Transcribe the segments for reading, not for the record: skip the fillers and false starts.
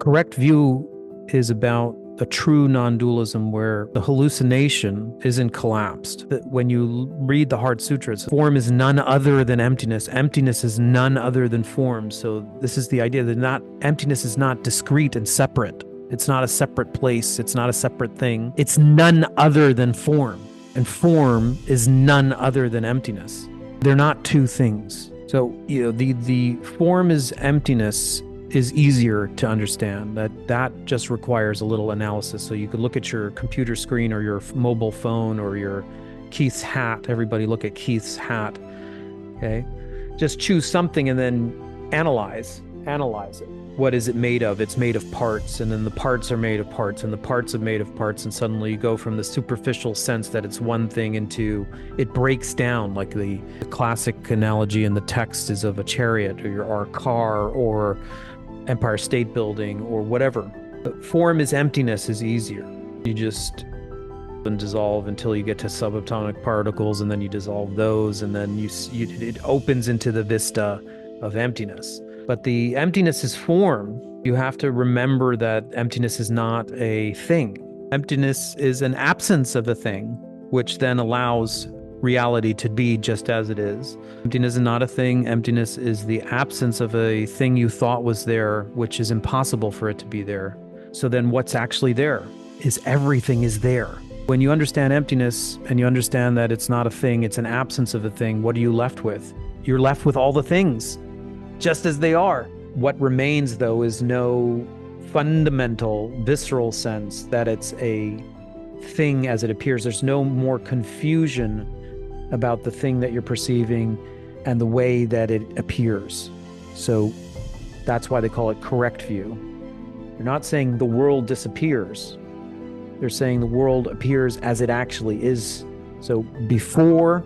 correct view is about a true non-dualism where the hallucination isn't collapsed. That when you read the Heart Sutras, form is none other than emptiness. Emptiness is none other than form. So this is the idea that emptiness is not discrete and separate. It's not a separate place. It's not a separate thing. It's none other than form. And form is none other than emptiness. They're not two things. So, the form is emptiness is easier to understand. That just requires a little analysis. So you could look at your computer screen or your mobile phone or your Keith's hat. Everybody look at Keith's hat. Okay. Just choose something and then analyze it. What is it made of? It's made of parts, and then the parts are made of parts, and the parts are made of parts, and suddenly you go from the superficial sense that it's one thing into it breaks down, like the classic analogy in the text is of a chariot or a car or Empire State Building or whatever. But form is emptiness is easier. You just dissolve until you get to subatomic particles, and then you dissolve those, and then it opens into the vista of emptiness. But the emptiness is form. You have to remember that emptiness is not a thing. Emptiness is an absence of a thing, which then allows reality to be just as it is. Emptiness is not a thing. Emptiness is the absence of a thing you thought was there, which is impossible for it to be there. So then what's actually there is everything is there. When you understand emptiness and you understand that it's not a thing, it's an absence of a thing, what are you left with? You're left with all the things, just as they are. What remains, though, is no fundamental, visceral sense that it's a thing as it appears. There's no more confusion about the thing that you're perceiving and the way that it appears. So that's why they call it correct view. They're not saying the world disappears. They're saying the world appears as it actually is. So before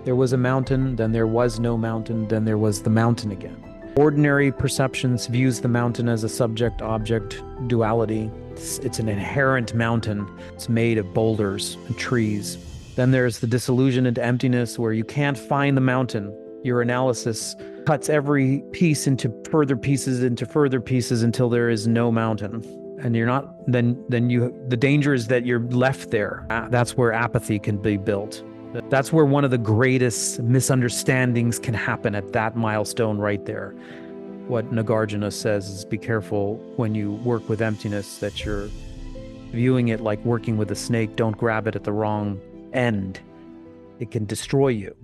there was a mountain, then there was no mountain, then there was the mountain again. Ordinary perceptions views the mountain as a subject-object duality. It's an inherent mountain. It's made of boulders and trees. Then there's the disillusion into emptiness where you can't find the mountain. Your analysis cuts every piece into further pieces until there is no mountain. And you're not, the danger is that you're left there. That's where apathy can be built. That's where one of the greatest misunderstandings can happen, at that milestone right there. What Nagarjuna says is, be careful when you work with emptiness that you're viewing it like working with a snake. Don't grab it at the wrong end. It can destroy you.